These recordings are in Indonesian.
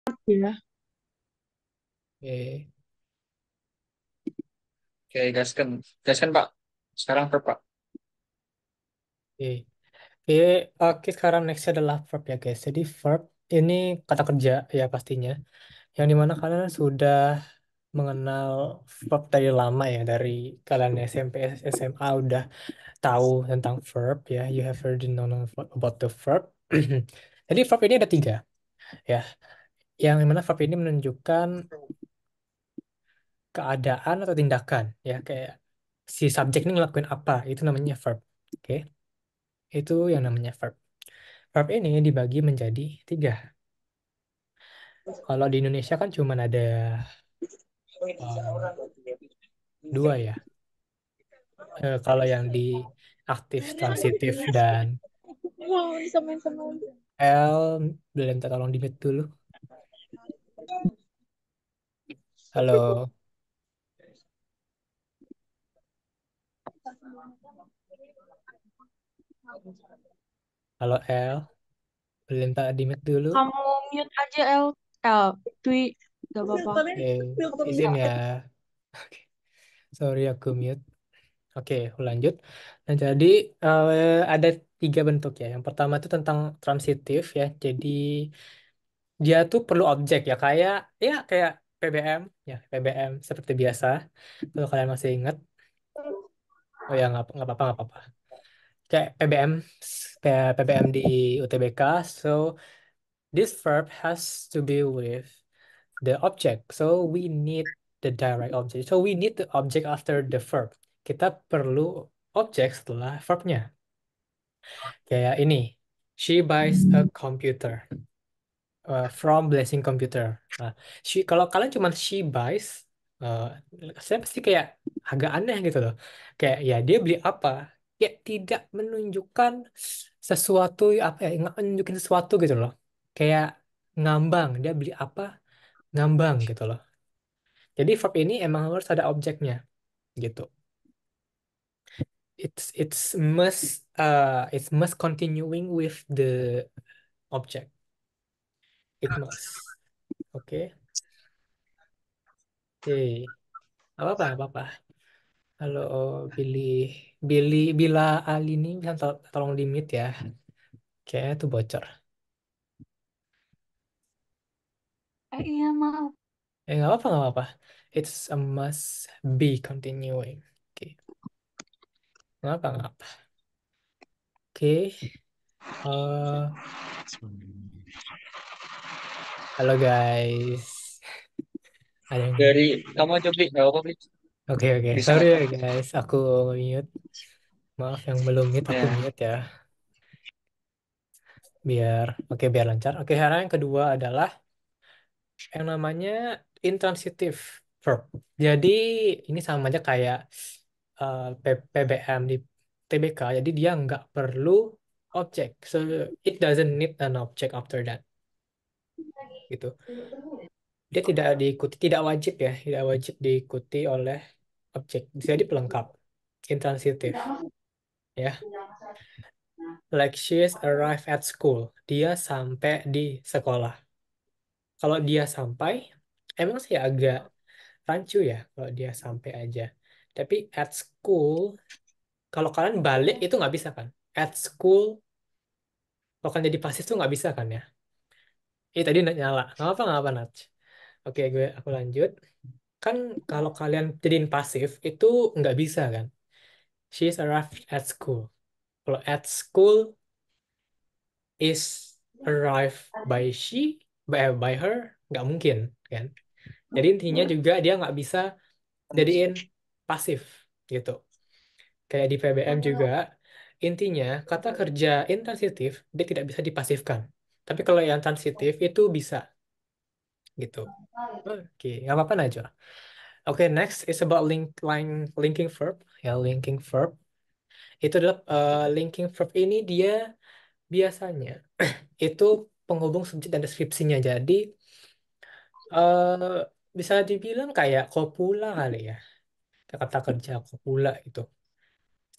Ya. Oke, Oke, gaskan. Gaskan, Pak. Sekarang verb, Pak. oke. Oke, oke, sekarang next adalah verb ya guys. Jadi verb ini kata kerja ya pastinya. Yang dimana kalian sudah mengenal verb dari lama ya. Dari kalian SMP, SMA udah tahu tentang verb ya. You have already known about the verb. Jadi verb ini ada tiga ya. Yang dimana verb ini menunjukkan keadaan atau tindakan ya. Kayak si subjek ini ngelakuin apa. Itu namanya verb. Oke, itu yang namanya verb. Verb ini dibagi menjadi tiga. Kalau di Indonesia kan cuma ada eh, dua ya. Kalau yang di aktif, transitif, dan Wow, bisa main sama L, boleh minta tolong di mute dulu. Halo, halo L, boleh minta di mute dulu. kamu mute aja L Dwi, gak apa-apa. Oke, izin ya. Sorry aku mute. Oke, lanjut. Nah, jadi ada tiga bentuk ya. Yang pertama itu tentang transitif ya. Jadi dia tuh perlu objek ya kayak PBM ya PBM seperti biasa kalau kalian masih ingat. Oh ya, nggak apa-apa. Kayak PBM kayak PBM di UTBK. So this verb has to be with the object, so we need the direct object, so we need the object after the verb. Kita perlu objek setelah verbnya. Kayak ini, she buys a computer from Blessing Computer. Nah, kalau kalian cuma she buys, uh, saya pasti kayak agak aneh gitu loh. Kayak ya dia beli apa? Ya tidak menunjukkan sesuatu apa ya, nggak menunjukin sesuatu gitu loh. Kayak ngambang, dia beli apa? Ngambang gitu loh. Jadi verb ini emang harus ada objeknya gitu. It's must continuing with the object. It must. Oke. Oke. Apa-apa. Halo, Billy. Bila Ali ini bisa tolong di mute ya. Kayaknya tuh bocor. Iya maaf. Nggak apa-apa. It's a must be continuing. Oke. Nggak apa. Oke. Eh, halo guys. Ada yang... Dari kamu aja, Bli. Nggak apa-apa, Bli. Oke. Bisa Sorry nggak ya apa-apa. guys. Aku mute. Maaf yang belum mute, aku Ya. mute ya. Biar lancar. Oke, sekarang yang kedua adalah yang namanya intransitive verb. Jadi ini sama aja kayak PBM di TBK. Jadi dia nggak perlu objek. So it doesn't need an object after that. Gitu. Dia tidak wajib ya, tidak wajib diikuti oleh objek. Jadi pelengkap. Intransitif ya. Like she's arrived at school. Dia sampai di sekolah. Kalau dia sampai, emang sih agak rancu ya kalau dia sampai aja. Tapi at school, kalau kalian balik itu nggak bisa kan? At school, kalau kalian jadi pasif tuh nggak bisa kan ya? Tadi nyala. Nggak apa Nat. Oke, aku lanjut. Kan kalau kalian jadiin pasif itu nggak bisa kan? She's arrived at school. Kalau at school is arrived by she, by her, nggak mungkin kan? Jadi intinya juga dia nggak bisa jadiin pasif gitu. Kayak di PBM juga, intinya kata kerja intransitif dia tidak bisa dipasifkan. Tapi kalau yang transitif itu bisa gitu. Oke, nggak apa-apa Najwa. Oke, next is about linking verb. Ya, linking verb. Itu adalah linking verb ini dia biasanya itu penghubung subjek dan deskripsinya. Jadi eh bisa dibilang kayak copula kali ya. Kata kerja copula itu.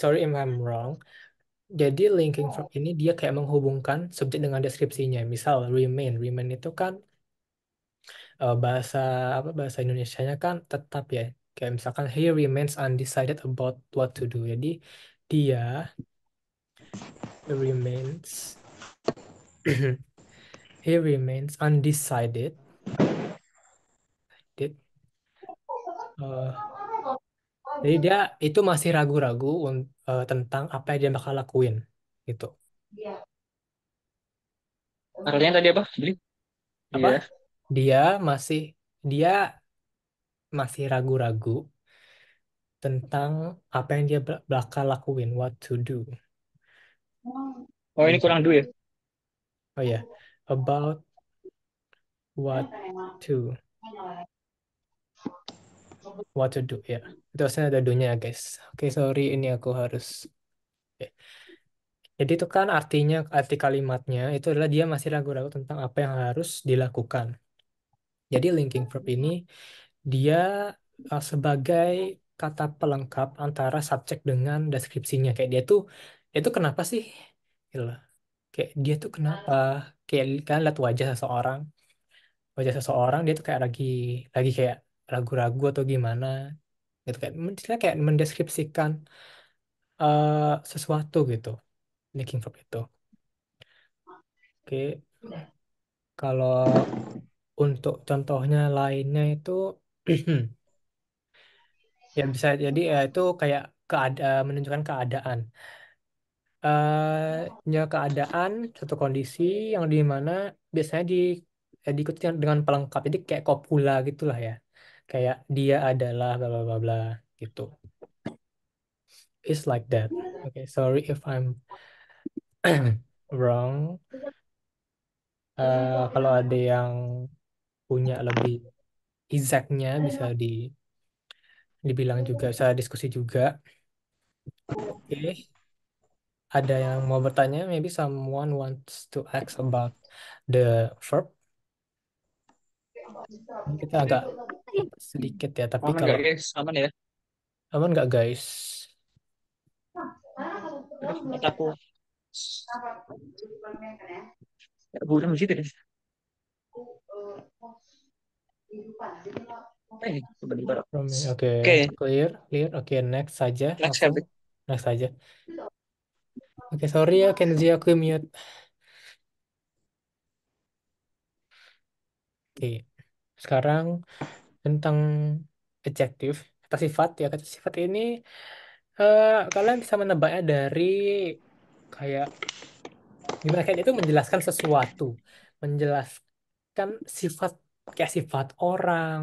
Sorry if I'm wrong. Jadi linking verb ini dia kayak menghubungkan subjek dengan deskripsinya. Misal remain, remain itu kan bahasa apa bahasa Indonesianya kan tetap ya. Kayak misalkan he remains undecided about what to do. Jadi dia he remains he remains undecided. Did, eh, jadi dia itu masih ragu-ragu tentang apa yang dia bakal lakuin gitu. Artinya tadi apa? Beli? Apa? Iya. Dia masih dia masih ragu-ragu tentang apa yang dia bakal lakuin, what to do. Oh, ini Gitu. kurang dua ya? Oh ya, about what to what to do ya. Itu harusnya ada do-nya ya, guys. Oke, sorry ini aku harus. Oke. Jadi itu kan artinya arti kalimatnya itu adalah dia masih ragu-ragu tentang apa yang harus dilakukan. Jadi linking verb ini dia sebagai kata pelengkap antara subjek dengan deskripsinya. Kayak dia tuh itu kenapa sih? Gitu loh. Kayak dia tuh kenapa? Kayak kan lihat wajah seseorang dia tuh kayak lagi kayak ragu-ragu atau gimana gitu kayak istilahnya kayak mendeskripsikan sesuatu gitu linking verb itu. Oke, kalau untuk contohnya lainnya itu ya bisa jadi ya itu kayak menunjukkan keadaan. Ya keadaan suatu kondisi yang di mana biasanya diikuti dengan pelengkap. Jadi kayak copula gitulah ya. Kayak dia adalah bla bla bla bla gitu. It's like that. Okay, sorry if I'm wrong. Kalau ada yang punya lebih exactnya bisa dibilang juga, bisa diskusi juga. Oke, ada yang mau bertanya? Maybe someone wants to ask about the verb. Ini kita agak sedikit ya, tapi Aman nggak kalau guys? Aman ya? aman nggak guys? Aduh, mataku. Ya, buram di situ deh. Sebentar. Oke, Oke, clear, clear. Oke, next saja, next langsung habit. next saja. Oke, sorry ya Kenzi, aku mute. Oke, sekarang tentang adjektif, kata sifat ya. Kata sifat ini kalian bisa menebaknya dari kayak gimana kayak itu menjelaskan sesuatu, menjelaskan sifat kayak sifat orang,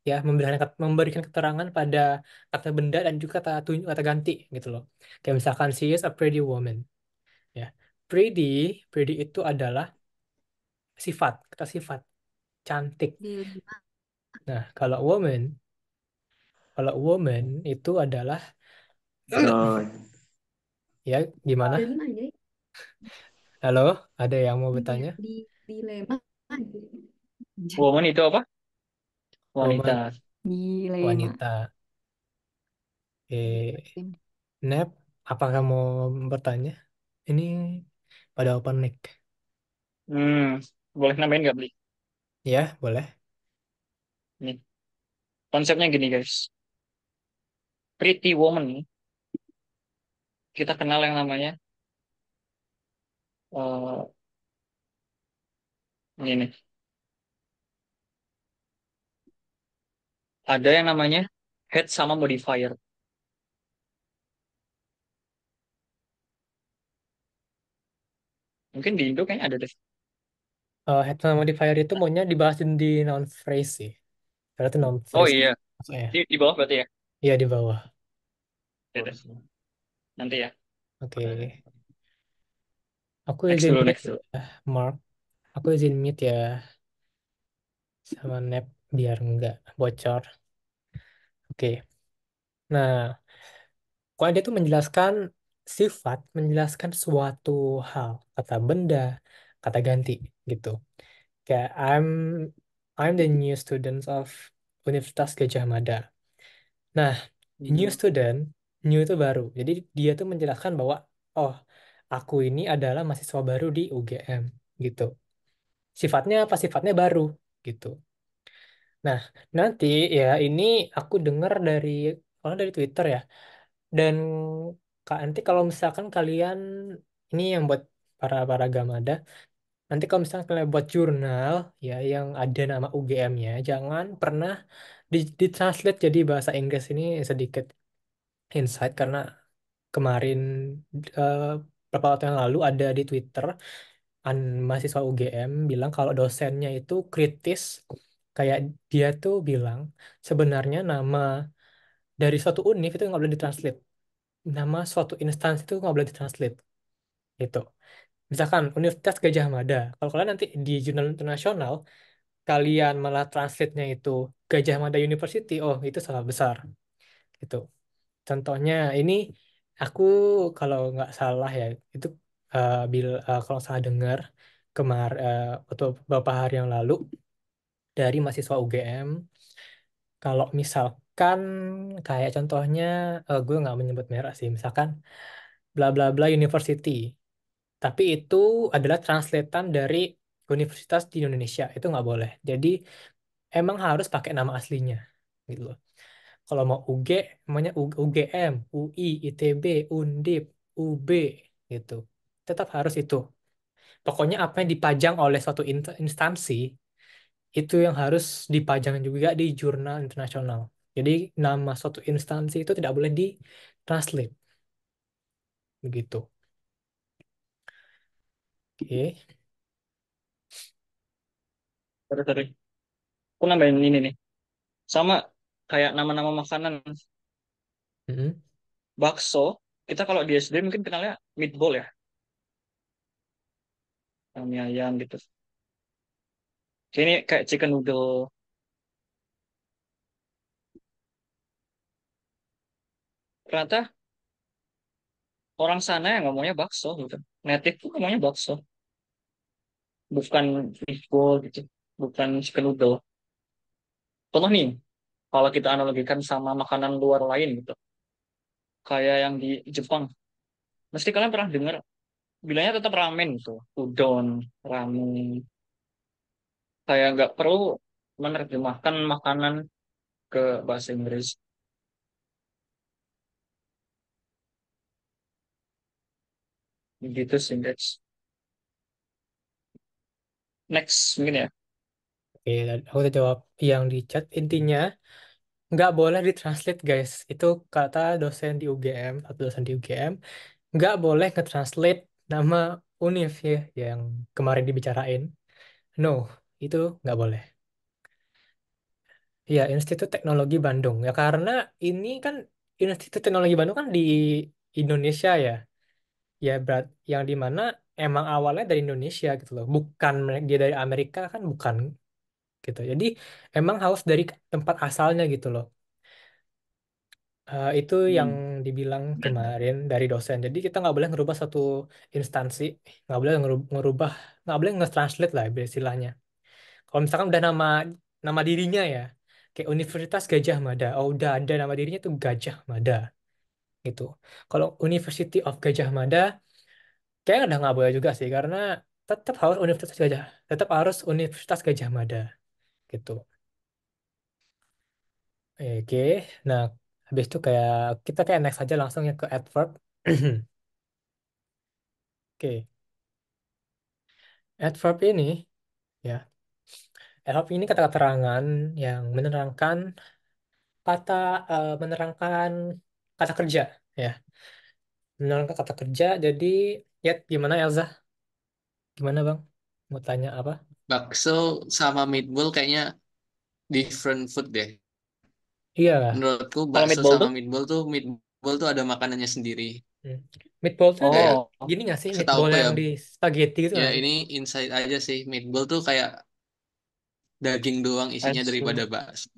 ya memberikan keterangan pada kata benda dan juga kata ganti gitu loh. Kayak misalkan she is a pretty woman, ya. Pretty, pretty itu adalah sifat, kata sifat, cantik. Di lima. Nah, kalau woman itu adalah ya gimana? Dilema aja. Halo, ada yang mau Di, bertanya? di dilema. Woman itu apa? Woman, Wanita. Dilema. wanita. Nep, apakah mau bertanya? Ini pada open mic. Hmm, boleh nambahin nggak beli? Ya, boleh. Nih, konsepnya gini guys. Pretty woman, kita kenal yang namanya eh ini nih. Ada yang namanya head sama modifier. Mungkin di Indo kayaknya ada deh. Headphone modifier itu maunya dibahas di noun phrase sih. Karena itu noun Oh phrase. iya, Maksudnya. di bawah berarti ya. Iya, di bawah. Ya deh. Nanti ya. Oke. Aku Next izin dulu, mute next dulu. ya, Mark. Aku izin mute ya sama Nep biar nggak bocor. Oke. Nah, kalau dia tuh menjelaskan sifat, menjelaskan suatu hal, kata benda, kata ganti gitu. Kayak I'm the new student of Universitas Gajah Mada. Nah, new Hmm. student, new itu baru. Jadi dia tuh menjelaskan bahwa oh, aku ini adalah mahasiswa baru di UGM gitu. Sifatnya apa? Sifatnya baru gitu. Nah, nanti ya ini aku dengar dari orang dari Twitter ya. Dan Kak, nanti kalau misalkan kalian ini yang buat para gamada, nanti kalau misalkan kalian buat jurnal ya yang ada nama UGM-nya, jangan pernah ditranslate jadi bahasa Inggris. Ini sedikit insight karena kemarin eh, beberapa waktu yang lalu ada di Twitter mahasiswa UGM bilang kalau dosennya itu kritis, kayak dia tuh bilang sebenarnya nama dari suatu univ itu nggak boleh ditranslate, nama suatu instansi itu nggak boleh ditranslate gitu. Misalkan Universitas Gajah Mada, kalau kalian nanti di jurnal internasional kalian malah translate-nya itu Gajah Mada University, oh itu salah besar gitu. Contohnya ini aku kalau nggak salah ya itu kalau salah dengar waktu beberapa hari yang lalu dari mahasiswa UGM, kalau misalkan kayak contohnya gue nggak menyebut merek sih, misalkan bla bla bla University, tapi itu adalah translatean dari universitas di Indonesia, itu nggak boleh. Jadi emang harus pakai nama aslinya gitu loh. Kalau mau UG, namanya UGM, UI, ITB, Undip, UB gitu. Tetap harus itu. Pokoknya apa yang dipajang oleh suatu instansi, itu yang harus dipajang juga di jurnal internasional. Jadi nama suatu instansi itu tidak boleh ditranslate. Begitu. Oke. Sorry, sorry. Aku nambahin ini nih. Sama kayak nama-nama makanan. Mm-mm. Bakso, kita kalau di SD mungkin kenalnya meatball ya. Yang mie ayam gitu. Ini kayak chicken noodle. Ternyata orang sana yang ngomongnya bakso gitu. Native tuh ngomongnya bakso. Bukan meatball gitu. Bukan chicken noodle. Contoh nih, kalau kita analogikan sama makanan luar lain gitu. Kayak yang di Jepang. Mesti kalian pernah dengar bilangnya tetap ramen gitu. Udon, ramen. Kayak nggak perlu menerjemahkan makanan ke bahasa Inggris. Gitu sih, guys. Next, mungkin ya. Oke, dan aku udah jawab yang di chat. Intinya nggak boleh ditranslate guys. Itu kata dosen di UGM atau dosen di UGM. Nggak boleh nge-translate nama univ ya yang kemarin dibicarain. No, itu nggak boleh. Ya, Institut Teknologi Bandung. Ya karena ini kan Institut Teknologi Bandung kan di Indonesia ya. Ya berat yang di mana emang awalnya dari Indonesia gitu loh. Bukan dia dari Amerika kan bukan gitu. Jadi emang harus dari tempat asalnya gitu loh. Itu yang Hmm. dibilang kemarin dari dosen. Jadi kita nggak boleh ngerubah satu instansi, nggak boleh ngerubah, nggak boleh nge-translate lah istilahnya. Kalau misalkan udah nama dirinya ya, kayak Universitas Gajah Mada, oh udah ada nama dirinya tuh Gajah Mada gitu. Kalau University of Gajah Mada, kayaknya udah nggak boleh juga sih, karena tetap harus Universitas Gajah Mada gitu. Oke, nah habis itu kayak kita kayak next aja langsung ya ke adverb. Oke, adverb ini ya, adverb ini kata keterangan yang menerangkan kata kerja ya. Menerangkan kata kerja. Jadi ya gimana Elza? Gimana Bang? Mau tanya apa? Bakso sama meatball kayaknya different food deh. Iya. Menurutku Kalau bakso meatball sama tuh, meatball tuh ada makanannya sendiri. Hmm. Meatball tuh yang kayak Kayak oh, gini nggak sih? Meatball setauku ya, yang di spaghetti gitu ya nggak sih? ini insight aja sih. Meatball tuh kayak daging doang I isinya daripada see. bakso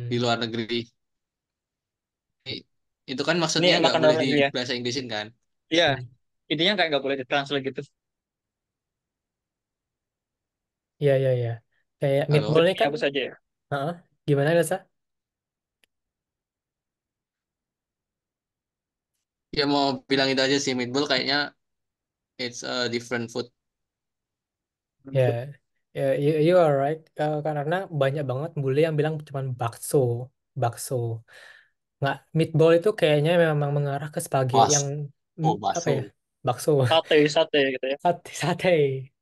di Hmm. luar negeri. I- Itu kan Ini maksudnya nggak makan boleh dalam di negeri ya. bahasa Inggrisin kan? Iya, Hmm. intinya kayak nggak boleh ditranslate gitu. Iya, iya, iya. Kayak Halo? meatball ini kan, Hapus aja ya. heeh. Gimana Elza? Ya mau bilang itu aja sih, meatball kayaknya it's a different food. Ya, Ya, you are right. Karena banyak banget bule yang bilang cuman bakso, bakso. Nggak, meatball itu kayaknya memang mengarah ke spaghetti Bas, yang oh apa ya? baso. Bakso, Sate, sate gitu ya. sate, sate,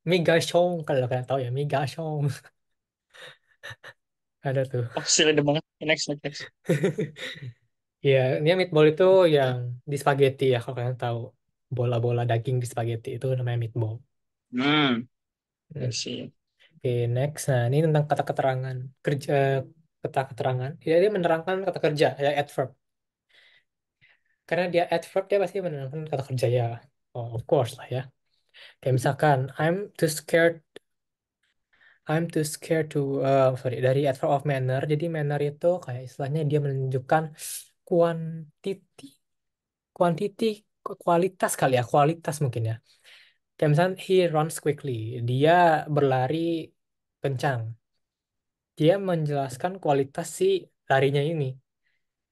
migasyong kalau kalian tahu ya, migasyong. Ada tuh. Pasti ada banget. Next, next, next. Ya, ini meatball itu yang di spaghetti ya, kalau kalian tahu. Bola-bola daging di spaghetti itu namanya meatball. Hmm, Hmm. I see. Oke, next. Nah, ini tentang kata keterangan kerja, kata keterangan. Ya, dia menerangkan kata kerja ya, adverb. Karena dia adverb, dia pasti menerangkan kata kerja ya. Oh, of course lah ya. Kayak misalkan, I'm too scared to, sorry, dari adverb of manner. Jadi manner itu kayak istilahnya dia menunjukkan quantity, quantity, kualitas kali ya, kualitas mungkin ya. Kayak misalkan he runs quickly, dia berlari kencang. Dia menjelaskan kualitas si larinya ini.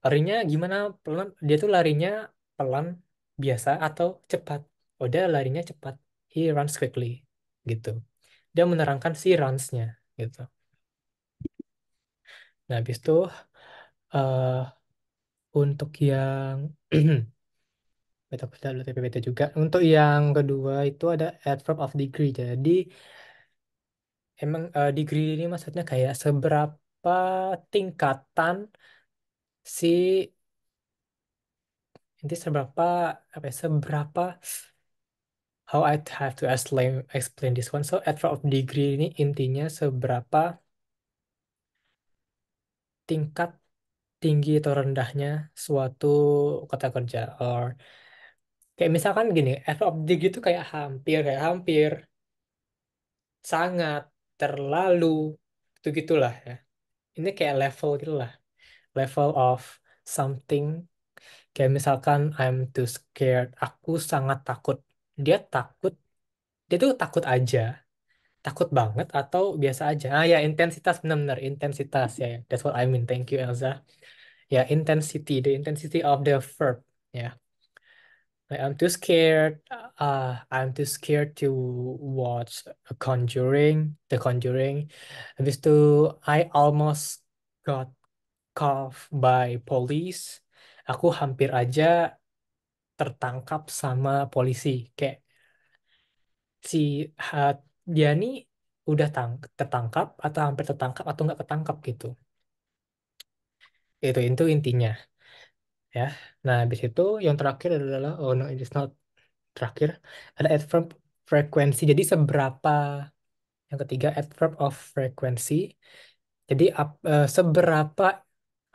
Larinya gimana? Pelan, dia tuh larinya pelan, biasa atau cepat. Oh, dia larinya cepat. He runs quickly, gitu. Dia menerangkan si runs-nya, gitu. Nah, habis itu eh untuk yang beta beta beta beta juga. Untuk yang kedua itu ada adverb of degree. Jadi emang degree ini maksudnya kayak seberapa tingkatan si inti seberapa apa ya, seberapa how I have to explain this one. So adverb of degree ini intinya seberapa tingkat tinggi atau rendahnya suatu kata kerja, or kayak misalkan gini, adverb of degree itu kayak hampir, sangat, terlalu, itu gitulah ya. Ini kayak level gitu lah, level of something. Kayak misalkan I'm too scared, aku sangat takut. Dia takut, dia tuh takut aja, takut banget atau biasa aja. Ah ya, intensitas, benar-benar intensitas ya, ya. That's what I mean. Thank you Elza. Ya, intensity, the intensity of the verb. Ya, like, I'm too scared. I'm too scared to watch a Conjuring, The Conjuring. Habis itu, I almost got caught by police. Aku hampir aja tertangkap sama polisi. Kayak si ha- dia nih udah tertangkap atau hampir tertangkap atau nggak ketangkap gitu. Itu intinya ya. Nah, habis itu yang terakhir adalah, oh no, it is not terakhir, ada adverb frekuensi. Jadi seberapa, yang ketiga adverb of frequency. Jadi seberapa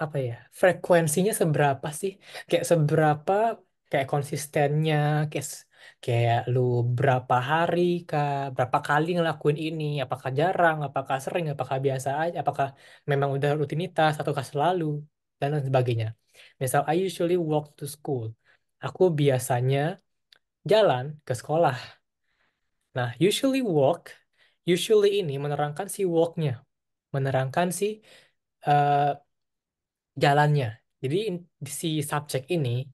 apa ya, frekuensinya seberapa sih, kayak seberapa, kayak konsistennya, kayak kayak lu berapa hari kah, berapa kali ngelakuin ini, apakah jarang, apakah sering, apakah biasa aja, apakah memang udah rutinitas ataukah selalu, dan lain sebagainya. Misal I usually walk to school, aku biasanya jalan ke sekolah. Nah, usually ini menerangkan si walk-nya, menerangkan si eh, jalannya. Jadi si subjek ini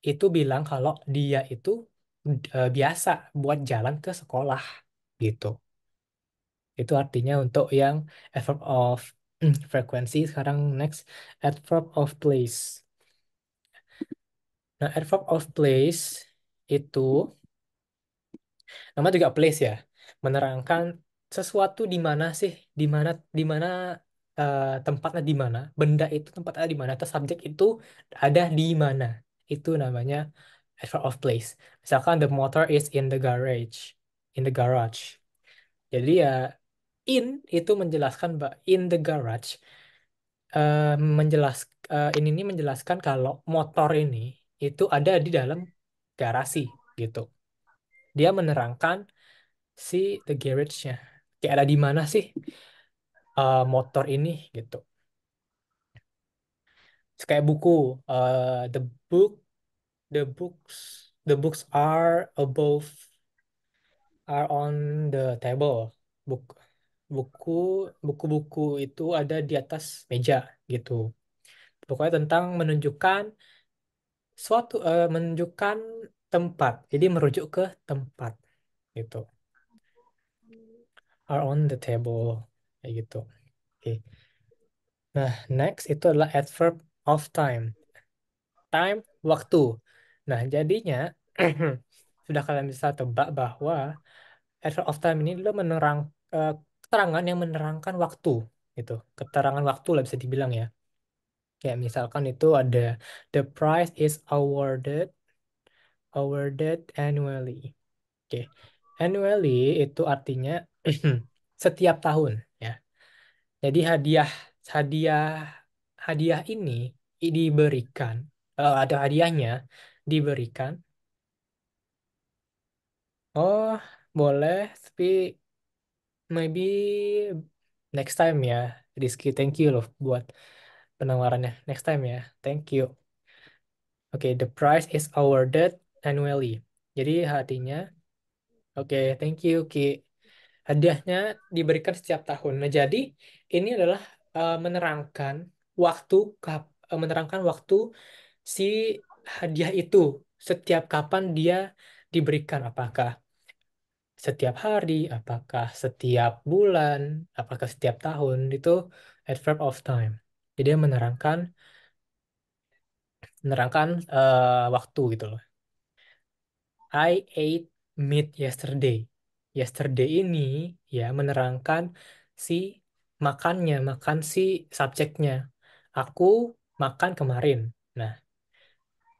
itu bilang kalau dia itu biasa buat jalan ke sekolah gitu. Itu artinya untuk yang adverb of frequency. Sekarang next, adverb of place. Nah, adverb of place itu nama juga place ya, menerangkan sesuatu di mana sih, di mana tempatnya di mana, benda itu tempatnya di mana, atau subjek itu ada di mana. Itu namanya adverb of place. Misalkan the motor is in the garage, in the garage. Jadi ya in itu menjelaskan in the garage, eh, menjelas ini menjelaskan kalau motor ini itu ada di dalam garasi gitu. Dia menerangkan si the garage-nya. Kayak ada di mana sih motor ini gitu. Terus kayak buku, the book, the books, the books are on the table. Buk, buku, buku-buku itu ada di atas meja gitu. Pokoknya tentang menunjukkan menunjukkan tempat. Jadi merujuk ke tempat gitu. are on the table. Kayak gitu. Oke. Nah, next itu adalah adverb of time. Time, waktu. Nah, jadinya sudah kalian bisa tebak bahwa adverb of time ini adalah keterangan yang menerangkan waktu gitu. Keterangan waktu lah bisa dibilang ya. Kayak misalkan itu ada the prize is awarded annually. Oke. Annually itu artinya setiap tahun ya. Jadi hadiah hadiah ini diberikan ada hadiahnya diberikan. Oh, boleh, tapi maybe next time ya. Rizky, thank you loh buat penawarannya. Next time ya. Thank you. Oke, the prize is awarded annually. Jadi artinya, oke, thank you, Ki. Hadiahnya diberikan setiap tahun. Nah, jadi ini adalah menerangkan waktu menerangkan waktu si hadiah itu setiap kapan dia diberikan. Apakah setiap hari, apakah setiap bulan, apakah setiap tahun, itu adverb of time. Jadi dia menerangkan waktu gitu loh. I ate meat yesterday. Yesterday ini ya menerangkan si makan si subjeknya. Aku makan kemarin. Nah,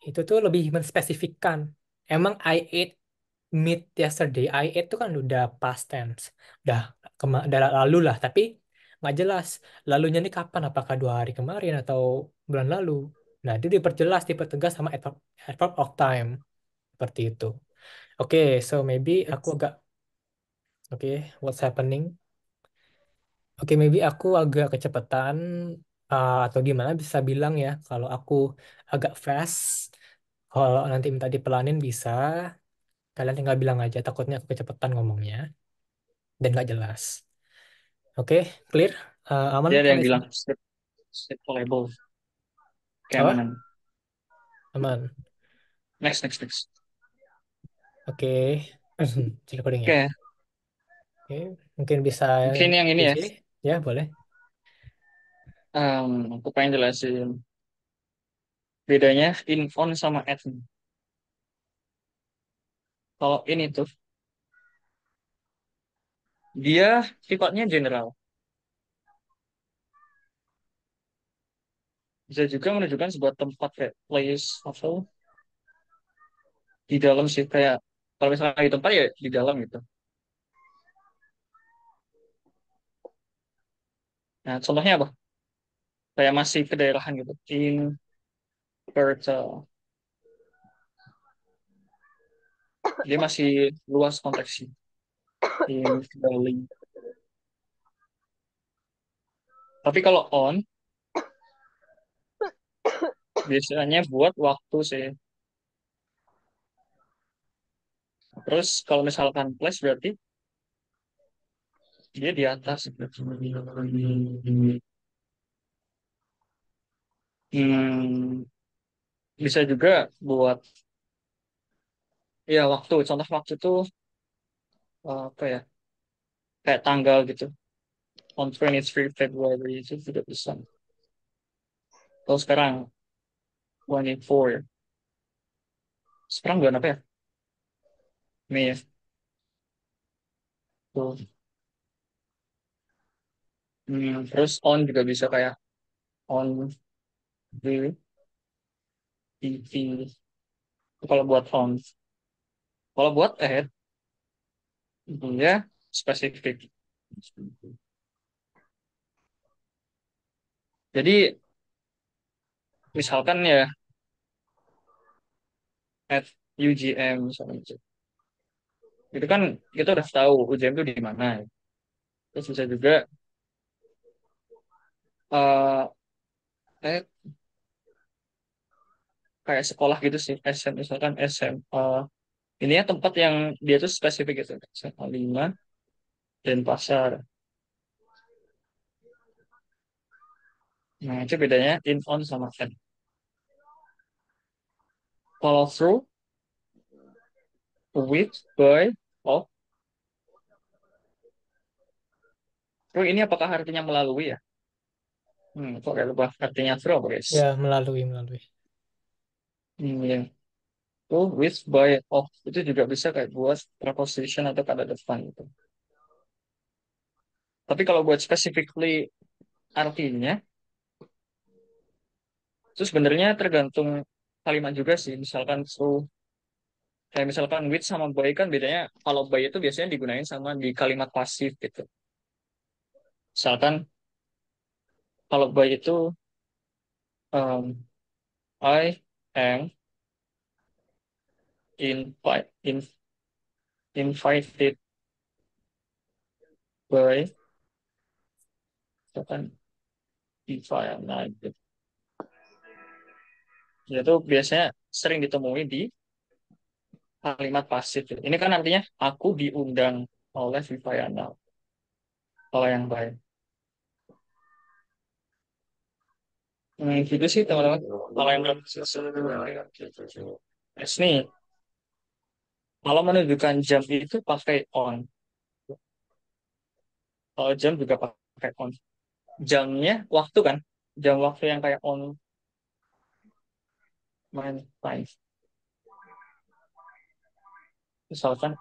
itu tuh lebih menspesifikkan. Emang I ate meet yesterday, I ate itu kan udah past tense, udah udah lalu lah, tapi nggak jelas lalunya ini kapan, apakah 2 hari kemarin atau bulan lalu. Nah, itu diperjelas, dipertegas sama adverb of time seperti itu. Oke, so maybe aku agak oke, what's happening? Oke, maybe aku agak kecepatan atau gimana bisa bilang ya kalau aku agak fast. Kalau nanti minta dipelanin bisa, kalian tinggal bilang aja. Takutnya aku kecepatan ngomongnya dan nggak jelas. Oke, clear? Aman Dia ada yang sampai bilang sini? state label Apa? keamanan. Aman. Next. Oke. Cek recording ya. Oke, Oke, mungkin bisa mungkin yang ini ya. PC. Ya, boleh. Aku pengen jelasin bedanya in on sama at. Kalau ini tuh dia sifatnya general. Bisa juga menunjukkan sebuah tempat kayak place atau di dalam sih, kayak kalau misalnya di tempat ya di dalam gitu. Nah, contohnya apa? Kayak masih kedaerahan gitu. In Perth, dia masih luas konteksnya. In Bali. Tapi kalau on biasanya buat waktu sih. Terus kalau misalkan place berarti dia di atas. Hmm, bisa juga buat ya waktu. Contoh waktu itu apa ya? Kayak tanggal gitu. On 23 February itu juga bisa. Kalau sekarang 24. Sekarang bulan apa ya? Mei ya. Tuh. Terus on juga bisa kayak on the TV. Kalau buat on. Kalau buat ahead, dia spesifik. Jadi misalkan ya at UGM misalnya gitu. Itu kan kita udah tahu UGM itu di mana ya. Terus bisa juga eh at kayak sekolah gitu sih. SM misalkan SMA. Ini ya tempat yang dia tuh spesifik gitu. SMA 5 dan pasar. Nah, itu bedanya in on sama at. Follow through with by of Oh, ini apakah artinya melalui ya? Kok kayak lupa artinya through apa guys? Ya, melalui. Ya. Oh, with, by, of. Itu juga bisa kayak buat preposition atau kata depan gitu. Tapi kalau buat specifically artinya, itu sebenarnya tergantung kalimat juga sih. Misalkan through, kayak misalkan with sama by kan bedanya, kalau by itu biasanya digunain sama di kalimat pasif gitu. Misalkan kalau by itu um, I am invited by, misalkan if I am invited. Itu biasanya sering ditemui di kalimat pasif. Ini kan artinya aku diundang oleh Vivayana. Kalau yang baik. Gitu sih teman-teman. Kalau yang Yes, nih, kalau menunjukkan jam itu pakai on. Kalau jam juga pakai on. Jamnya waktu kan. Jam waktu yang kayak on main time. Misalkan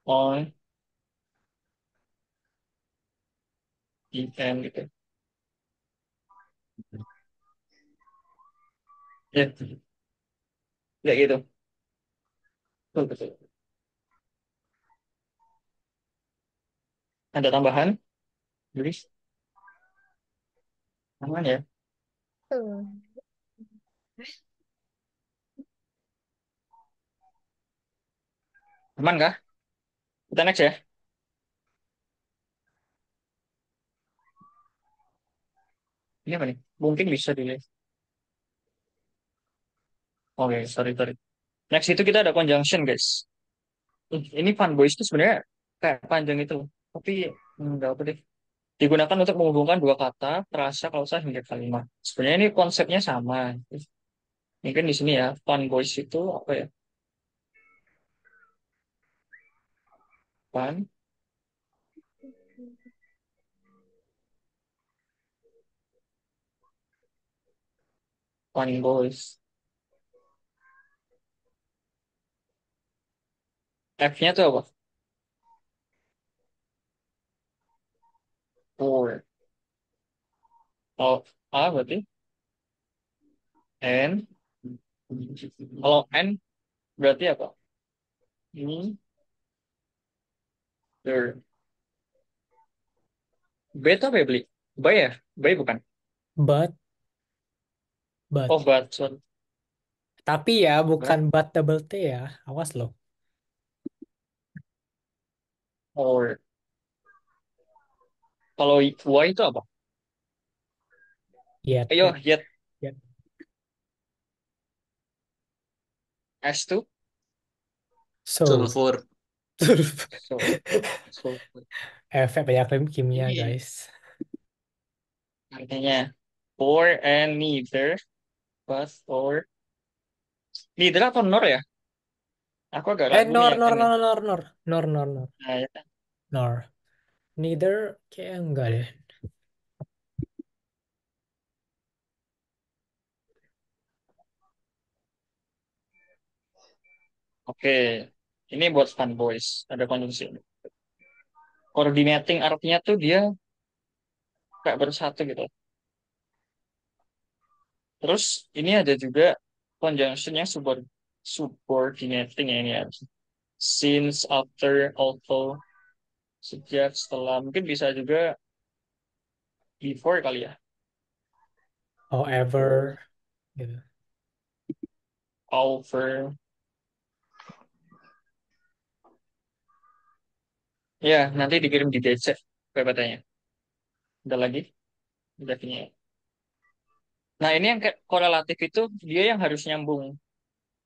on PM gitu. Ya, ya gitu. Betul, betul. Ada tambahan? Jadi aman ya. Aman kah? Kita next ya. Ini apa nih? Mungkin bisa dilihat. Oke, sorry, sorry. Next itu kita ada conjunction, guys. Ini fun boys itu sebenarnya kayak panjang itu. Tapi enggak apa deh. Digunakan untuk menghubungkan dua kata, frasa, klausa, hingga kalimat. Sebenarnya ini konsepnya sama. Mungkin di sini ya, fun boys itu apa ya? Fun, fun boys. F-nya tuh apa? For. Oh, A berarti N. Kalau N berarti apa? Ini, der. B itu apa ya, beli? Bay ya? Bay bukan? But. Oh, but. Sorry. Tapi ya, bukan But. but double T ya. Awas loh. Or. Kalau Y itu apa? Yet. Ayo, yet. Yet. S itu. So. Sulfur. So, so. Efek banyak kimia, Ini guys. artinya for and neither, but or. Neither atau nor ya? Aku agak ragu nih Nor, yang nor, N nih. nor, nor, nor. Nor, nor, nor. Nah, ya kan? Nor. Neither, kayak enggak deh. Oke. Ini buat fun boys. Ada konjungsi. Coordinating artinya tuh dia kayak bersatu gitu. Terus ini ada juga conjunction yang subordinating ya ini ya. Since, after, although, sejak, setelah. Mungkin bisa juga before kali ya. However, Before, gitu. over. Ya, nanti dikirim di DC PPT-nya. Udah lagi? Udah kayaknya. Nah, ini yang kayak korelatif itu dia yang harus nyambung.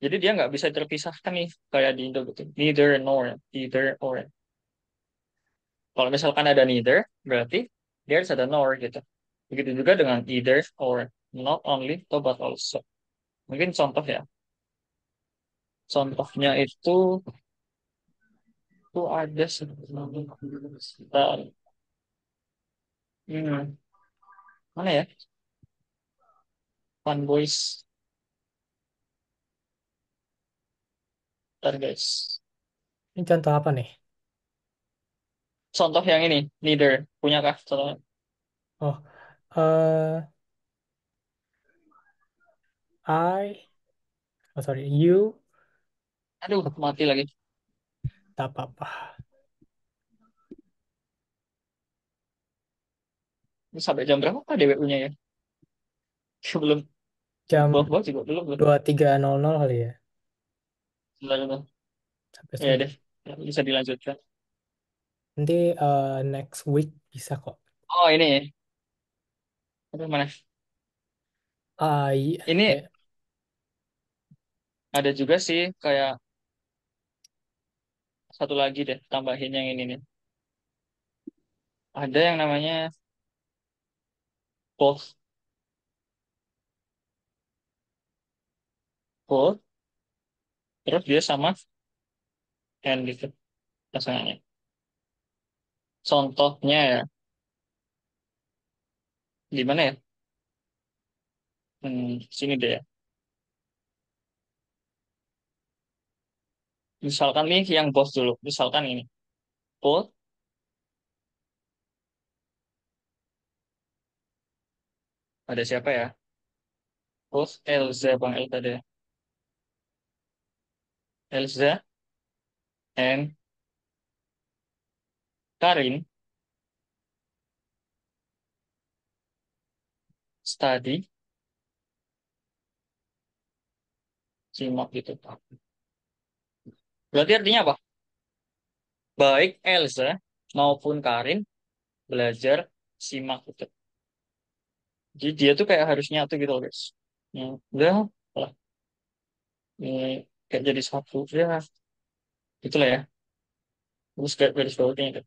Jadi dia nggak bisa terpisahkan nih kayak di Indo gitu. Neither nor, either or. Kalau misalkan ada neither, berarti dia harus ada nor gitu. Begitu juga dengan either or, not only to but also. Mungkin contoh ya. Contohnya itu ada sebentar. Hmm, mana ya? Fun Boys. Ntar guys. Ini contoh apa nih? Contoh yang ini, Neither. Punya kah contohnya? Oh, I, oh sorry, you, Aduh, oh, mati lagi. tak apa-apa. Ini sampai jam berapa Pak DWU-nya ya? Belum. Jam Bawah-bawah juga belum. Belum. 23.00 kali ya, Sebentar, sebentar. sampai Ya subuh. deh, bisa dilanjutkan. Nanti next week bisa kok. Oh ini, aduh mana? I, Ini ya, ada juga sih kayak satu lagi deh, tambahin yang ini nih. Ada yang namanya both, both, terus dia sama and gitu pasangannya. Contohnya ya, gimana ya? Sini deh ya. Misalkan nih yang both dulu. Misalkan ini, both, ada siapa ya? Both Elza, Bang El tadi. Elza and Karin study, simak gitu. Berarti artinya apa? Baik Elsa maupun Karin belajar simak gitu. Jadi dia tuh kayak harus nyatu gitu loh guys. Udah lah, ini kayak jadi satu ya, itulah ya. Terus kayak garis bawahnya itu.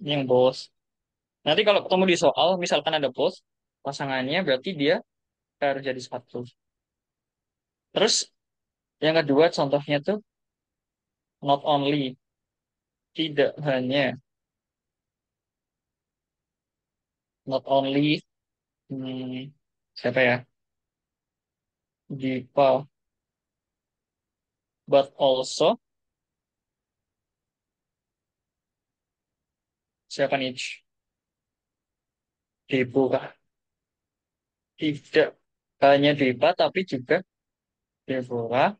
Ini yang bos. Nanti kalau ketemu di soal, misalkan ada bos, pasangannya berarti dia harus jadi satu. Terus yang kedua contohnya tuh not only, tidak hanya, not only, hmm, siapa ya? Dipa, but also, siapa nih? Debu kah? Tidak hanya Dipa, tapi juga Deborah.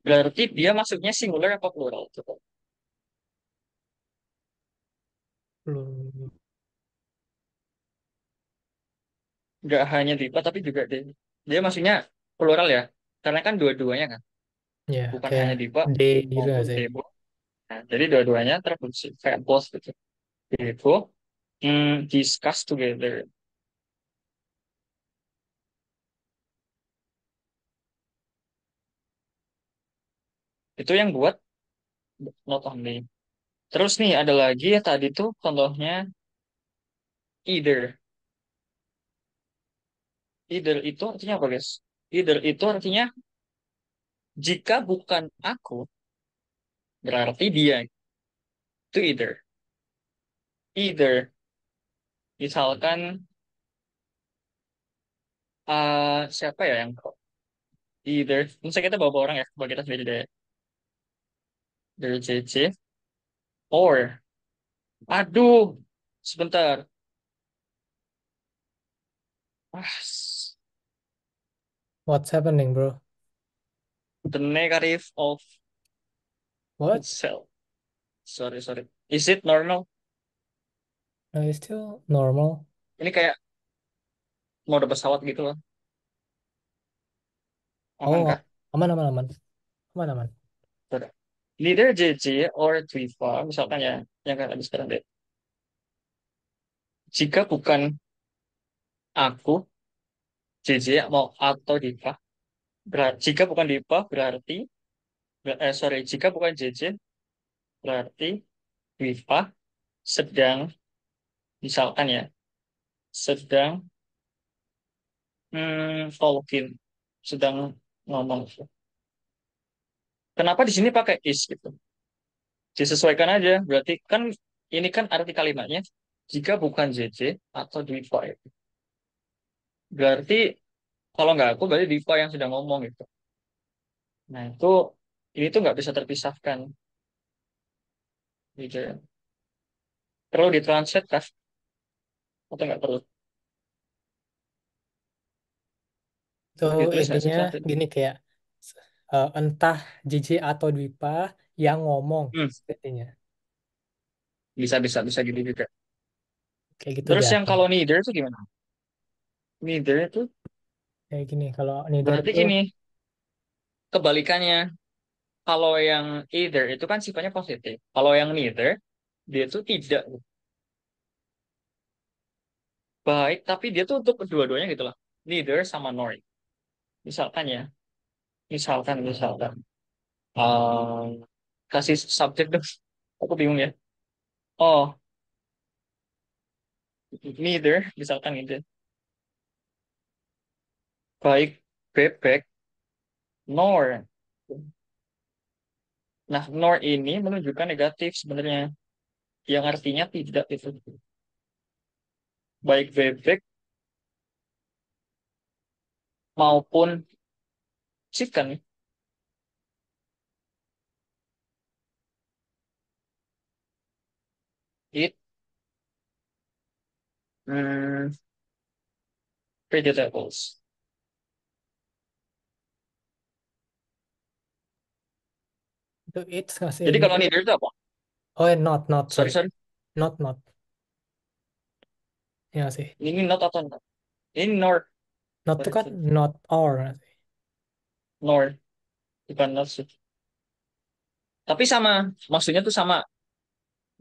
Berarti dia masuknya singular apa plural? Coba. belum. Nggak hanya Dipa, tapi juga dia masuknya plural ya. Karena kan dua-duanya kan. Ya, Bukan kayak hanya Dipa D gitu nggak maupun sih? Debo. Nah, jadi dua-duanya terfungsi kayak both gitu. Debo, discuss together. Itu yang buat not only. Terus nih ada lagi ya tadi tuh contohnya either. Either itu artinya apa guys? Either itu artinya jika bukan aku, berarti dia. Itu either. Either. Misalkan siapa ya yang either. Misalnya kita bawa orang ya, bawa kita sendiri deh. Dari CC. Or. Aduh. Sebentar. Ah, What's happening, bro? the negative of What? itself. Sorry, sorry. Is it normal? It's still normal. Ini kayak mode pesawat gitu loh. Oh, Amankah? aman, aman, aman. Aman, aman. Sudah. Neither JJ or Twifa, misalkan ya, yang kayak tadi sekarang deh. Jika bukan aku, JJ mau atau Diva, jika bukan Diva berarti, sorry, jika bukan JJ berarti Diva sedang, misalkan ya, sedang talking, sedang ngomong. Kenapa di sini pakai is gitu? Disesuaikan aja. Berarti kan ini kan arti kalimatnya jika bukan JJ atau Diva ya. Berarti kalau nggak aku berarti Diva yang sedang ngomong gitu. Nah itu ini tuh nggak bisa terpisahkan gitu ya. Perlu ditranslate kah atau nggak perlu? Itu Perlu ditulis nggak sih intinya translate? gini kayak entah JJ atau Dwipa yang ngomong Hmm, intinya. bisa bisa bisa gitu juga. Kayak gitu Terus yang jatuh. kalau neither itu gimana? Neither itu Kayak gini kalau neither berarti tuh gini, kebalikannya. Kalau yang either itu kan sifatnya positif. Kalau yang neither, dia tuh tidak baik, tapi dia tuh untuk kedua-duanya gitu lah. Neither sama nor. Misalkan ya, misalkan. um, Kasih subjek dong. Aku bingung ya. Oh, neither, misalkan gitu. Baik bebek, nor. Nah, nor ini menunjukkan negatif sebenarnya. Yang artinya tidak itu. Baik bebek maupun chicken. Eat mm, vegetables. itu it's nggak sih Jadi ini. kalau neither itu apa? Oh not Sorry, sorry sorry. not ya nggak sih. Ini not atau not? Ini nor. Not tuh Sorry, kan sorry. not or nggak sih? Nor. Bukan not sih. Tapi sama. Maksudnya tuh sama.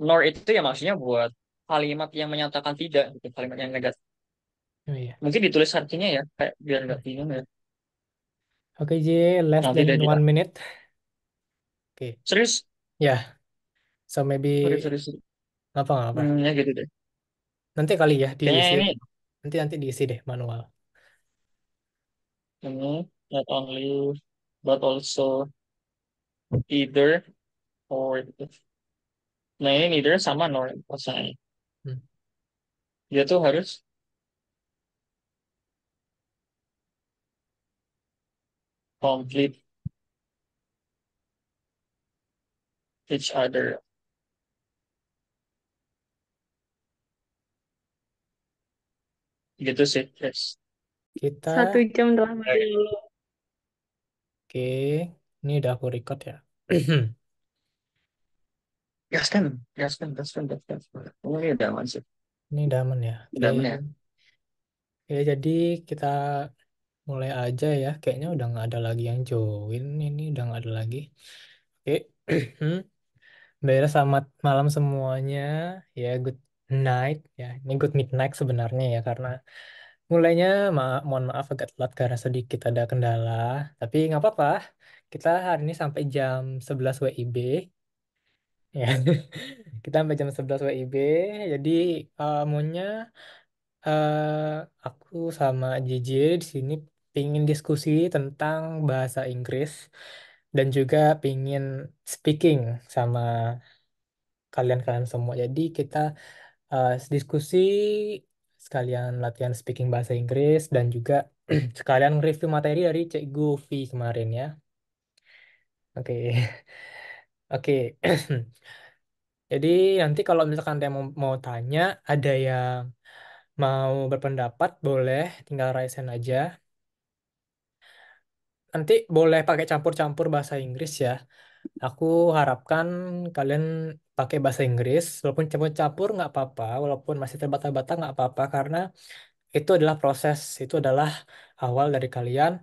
Nor itu ya maksudnya buat kalimat yang menyatakan tidak. Gitu. Kalimat yang negatif. Oh iya. Mungkin ditulis artinya ya. Kayak biar nggak bingung ya. Oke J, less Nanti than deh kita. 1 minute. Oke, Serius? ya, so Sorry, maybe sorry, sorry. apa. Ya gitu deh. Nanti kali ya Kayaknya diisi. ini. Nanti diisi deh manual. Ini. Not only. But also. Either. Or. Nah ini neither sama nor. Pasangannya. Hmm. Dia tuh harus complete each other. Gitu sih. Yes. Kita 1 jam telah Oke. berlalu. oke, ini udah aku record ya. Gaskan, gaskan. Oh, ini udah aman sih. Ini udah aman ya. Oke. Udah aman ya. Oke, jadi kita mulai aja ya. Kayaknya udah nggak ada lagi yang join. Ini udah nggak ada lagi. Oke. Daerah selamat malam semuanya. Ya, good night. Ya, ini good midnight sebenarnya ya karena mulainya mohon maaf agak telat karena sedikit ada kendala. Tapi nggak apa-apa. Kita hari ini sampai jam 11 WIB. Ya, kita sampai jam 11 WIB. Jadi maunya aku sama JJ di sini pingin diskusi tentang bahasa Inggris dan juga pingin speaking sama kalian-kalian semua. Jadi kita diskusi sekalian latihan speaking bahasa Inggris dan juga sekalian review materi dari Cek Govi kemarin ya. Oke. Oke. Jadi nanti kalau misalkan ada yang mau tanya, ada yang mau berpendapat, boleh tinggal raise hand aja. Nanti boleh pakai campur-campur bahasa Inggris ya. Aku harapkan kalian pakai bahasa Inggris, walaupun campur-campur nggak apa-apa, walaupun masih terbata-bata nggak apa-apa, karena itu adalah proses, itu adalah awal dari kalian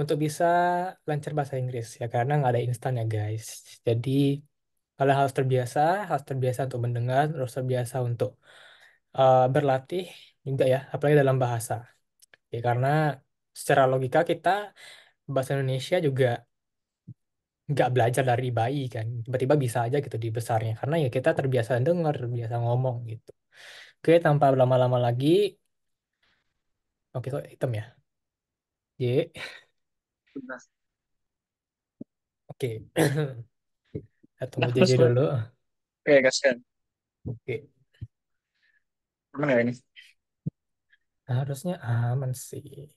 untuk bisa lancar bahasa Inggris ya, karena nggak ada instan ya guys. Jadi kalian harus terbiasa untuk mendengar, harus terbiasa untuk berlatih juga ya, apalagi dalam bahasa. Ya, karena secara logika kita bahasa Indonesia juga nggak belajar dari bayi kan, tiba-tiba bisa aja gitu di besarnya, karena ya kita terbiasa dengar, terbiasa ngomong gitu. Oke, tanpa lama-lama lagi, oke kok hitam ya, Y, oke. Tunggu JJ Terus lah. dulu. Oke, gaskan. Oke. Aman nggak ini? Harusnya aman sih.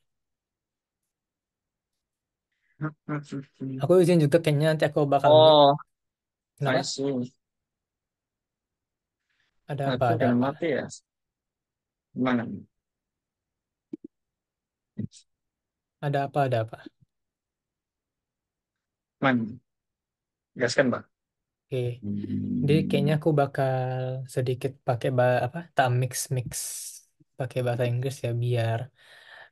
Aku izin juga kayaknya nanti aku bakal mute. Oh, I Kenapa? see. Ada apa? Aku Ada jangan apa? mati ya. Mana? Ada apa? Ada apa? Man, gaskan, Bang. Oke. Jadi kayaknya aku bakal sedikit pakai apa? Tak mix mix pakai bahasa Inggris ya biar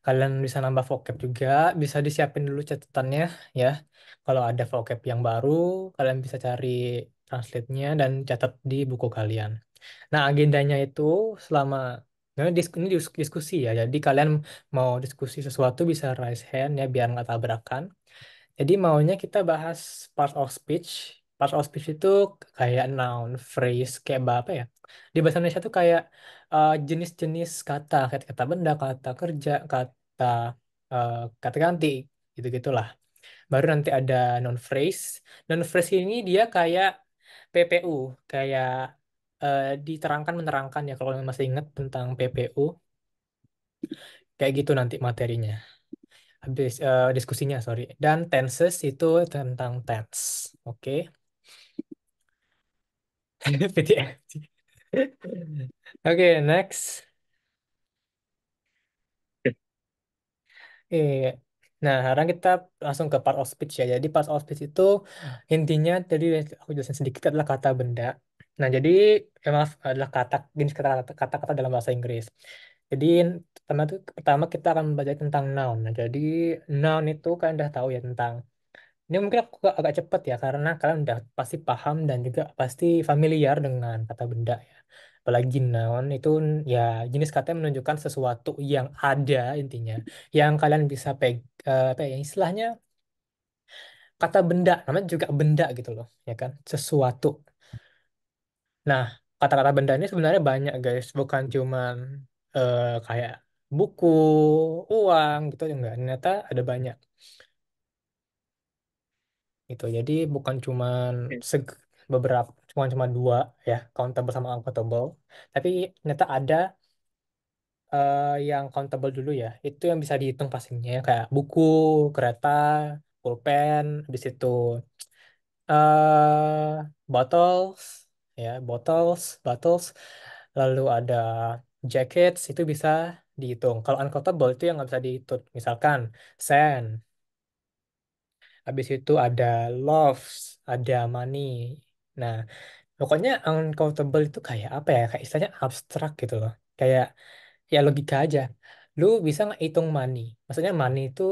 kalian bisa nambah vocab juga. Bisa disiapin dulu catatannya ya. Kalau ada vocab yang baru, kalian bisa cari translate-nya dan catat di buku kalian. Nah, agendanya itu selama ini diskusi ya. Jadi kalian mau diskusi sesuatu bisa raise hand ya biar nggak tabrakan. Jadi maunya kita bahas part of speech. Part of speech itu kayak noun, phrase, kayak apa ya? Di bahasa Indonesia tuh kayak jenis-jenis kata, kayak kata benda, kata kerja, kata kata ganti, gitu-gitulah. Baru nanti ada non phrase. Non phrase ini dia kayak PPU, kayak diterangkan menerangkan ya kalau kalian masih ingat tentang PPU, kayak gitu nanti materinya. Habis diskusinya, sorry. Dan tenses itu tentang tense. Oke. PTFG. Oke, next. Eh, nah, sekarang kita langsung ke part of speech ya. Jadi part of speech itu intinya tadi aku jelasin sedikit adalah kata benda. Nah, jadi maaf adalah kata jenis kata-kata dalam bahasa Inggris. Jadi pertama kita akan membaca tentang noun. Nah, jadi noun itu kan udah tahu ya tentang. Ini mungkin aku agak cepat ya karena kalian udah pasti paham dan juga pasti familiar dengan kata benda ya. Apalagi noun itu ya jenis kata yang menunjukkan sesuatu yang ada intinya, yang kalian bisa apa ya istilahnya kata benda, namanya juga benda gitu loh, ya kan? Sesuatu. Nah, kata-kata benda ini sebenarnya banyak guys, bukan cuman kayak buku, uang gitu enggak. Ternyata ada banyak. Gitu. Jadi bukan cuman beberapa, cuma dua ya, countable sama uncountable. Tapi ternyata ada yang countable dulu ya. Itu yang bisa dihitung pastinya kayak buku, kereta, pulpen, habis itu bottles ya, bottles. Lalu ada jackets itu bisa dihitung. Kalau uncountable itu yang nggak bisa dihitung. Misalkan sand. Habis itu ada loves, ada money. Nah, pokoknya uncountable itu kayak apa ya? Kayak istilahnya abstrak gitu loh. Kayak ya logika aja. Lu bisa nggak hitung money? Maksudnya money itu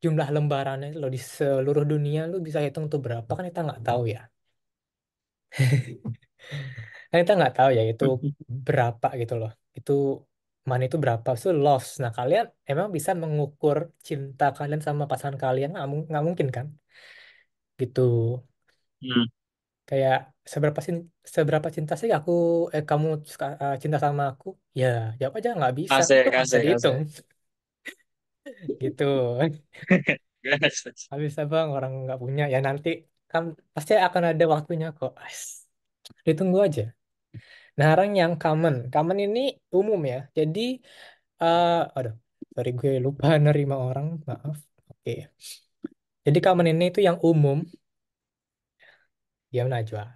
jumlah lembarannya itu loh di seluruh dunia lu bisa hitung tuh berapa kan kita nggak tahu ya. Kan kita nggak tahu ya itu berapa gitu loh. Itu money itu berapa? Itu loves. Nah kalian emang bisa mengukur cinta kalian sama pasangan kalian? Nggak mungkin kan? Gitu. Hmm. Kayak seberapa cinta sih kamu cinta sama aku? Ya jawab aja nggak bisa kan itu Asik, nggak bisa asik, dihitung asik. gitu. Yes. Habis bang orang nggak punya ya nanti kan pasti akan ada waktunya kok. Ditunggu aja. Nah sekarang yang common ini umum ya. Jadi aduh sorry gue lupa nerima orang maaf. Oke. Jadi common ini itu yang umum. Diam Najwa.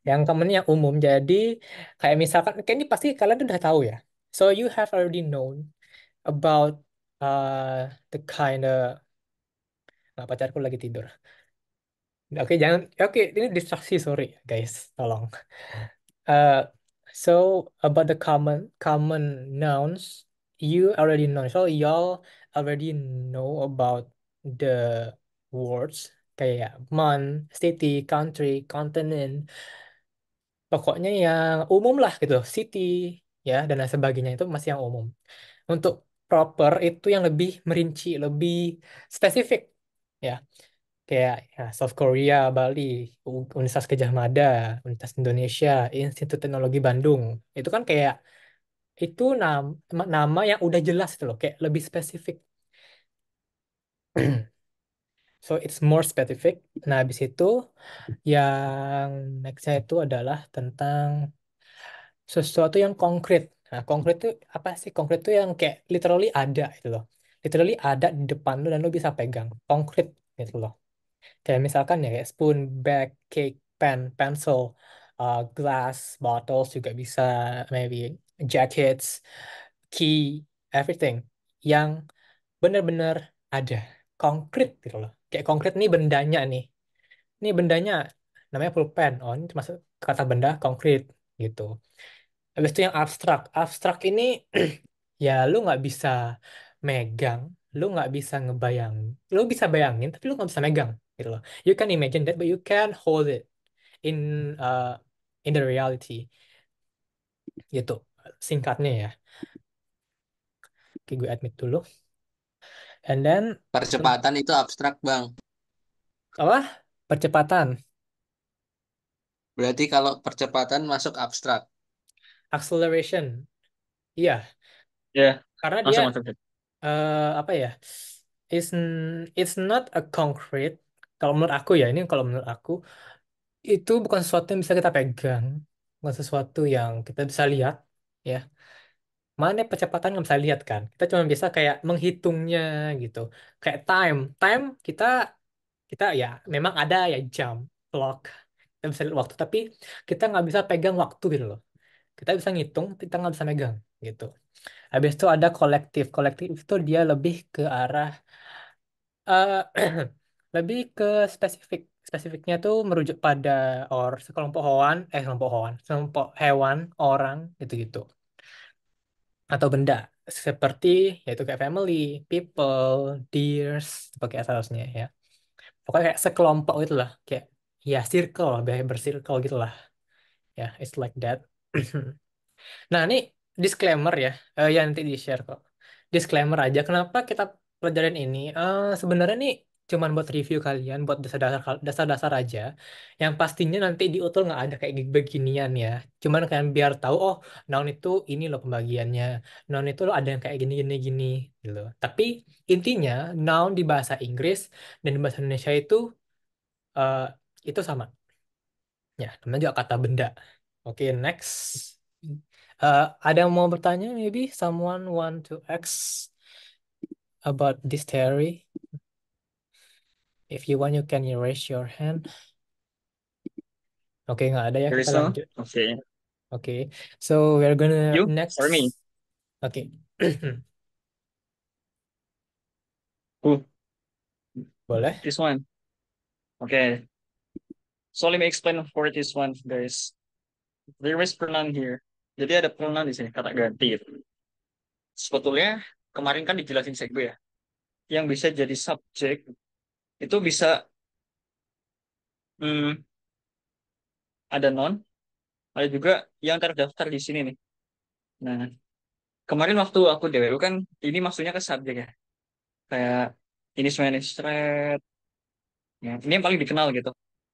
Yang common yang umum. Jadi kayak misalkan kayak ini pasti kalian udah tahu ya. So you have already known about the kind of nggak pacarku lagi tidur. Oke, jangan. Oke, ini distraksi, sorry, guys. Tolong. Uh, so about the common nouns, you already know. So y'all already know about the words kayak month, city, country, continent. Pokoknya yang umum lah gitu, city, ya dan lain sebagainya itu masih yang umum. Untuk proper itu yang lebih merinci, lebih spesifik. Ya, kayak ya, South Korea, Bali, Universitas Gadjah Mada, Universitas Indonesia, Institut Teknologi Bandung. Itu kan kayak itu nama yang udah jelas itu loh, kayak lebih spesifik. So it's more specific. Nah, habis itu yang nextnya itu adalah tentang sesuatu yang konkret. Nah, konkret itu apa sih? Konkret itu yang kayak literally ada itu loh. Literally ada di depan lu dan lu bisa pegang. Konkret gitu loh. Kayak misalkan ya kayak spoon, bag, cake, pen, pencil, glass, bottles juga bisa, maybe jackets, key, everything yang benar-benar ada, konkret gitu loh. Kayak konkret nih bendanya nih. Ini bendanya namanya pulpen. Oh, ini masuk kata benda konkret gitu. Habis itu yang abstrak. Abstrak ini ya lu nggak bisa megang, lu nggak bisa ngebayang, lu bisa bayangin tapi lu nggak bisa megang gitu loh. You can imagine that, but you can hold it in uh, in the reality gitu. Singkatnya ya. Oke, gue admit dulu. And then Percepatan itu abstrak, Bang. apa? Percepatan, Berarti kalau percepatan masuk abstrak. acceleration. Iya, Ya, karena dia masuk masuk. apa ya? It's not a concrete. Kalau menurut aku ya, ini kalau menurut aku itu bukan sesuatu yang bisa kita pegang, bukan sesuatu yang kita bisa lihat, ya. Mana percepatan nggak bisa lihat kan? Kita cuma bisa kayak menghitungnya gitu. Kayak time kita kita ya memang ada ya jam, clock, kita bisa lihat waktu, tapi kita nggak bisa pegang waktu gitu loh. Kita bisa ngitung, kita nggak bisa megang gitu. Habis itu ada kolektif. Kolektif itu dia lebih ke arah eh lebih ke spesifik. Spesifiknya tuh merujuk pada sekelompok hewan, orang gitu-gitu. Atau benda seperti yaitu kayak family, people, deers sebagai asalnya ya. Pokoknya kayak sekelompok gitu lah, kayak ya circle, bersirkel gitu lah. Ya, it's like that. Nah, ini disclaimer ya, yang nanti di-share kok. Disclaimer aja, kenapa kita pelajarin ini? Sebenarnya nih cuman buat review kalian, buat dasar-dasar aja. Yang pastinya nanti di utul nggak ada kayak beginian ya. Cuman kalian biar tahu, oh, noun itu ini loh pembagiannya. Noun itu loh ada yang kayak gini-gini-gini gitu. Tapi intinya, noun di bahasa Inggris dan di bahasa Indonesia eh, itu sama. Ya, namanya juga kata benda. Oke, next. Ada yang mau bertanya? Maybe someone want to ask about this theory. If you want, you can raise your hand. Oke, nggak ada ya. There Kita is no. lanjut. Oke. Oke, so we're gonna You next. or me? Oke, Who? boleh. This one. Okay. So let me explain for this one, guys. There is pronoun here. Jadi ada pronoun di sini, kata ganti gitu. Sebetulnya kemarin kan dijelasin sekbe ya. Yang bisa jadi subjek itu bisa hmm, ada non, ada juga yang terdaftar di sini nih. Nah, kemarin waktu aku DWU kan ini maksudnya ke subjek ya. Kayak ini semuanya thread, ya, ini yang paling dikenal gitu,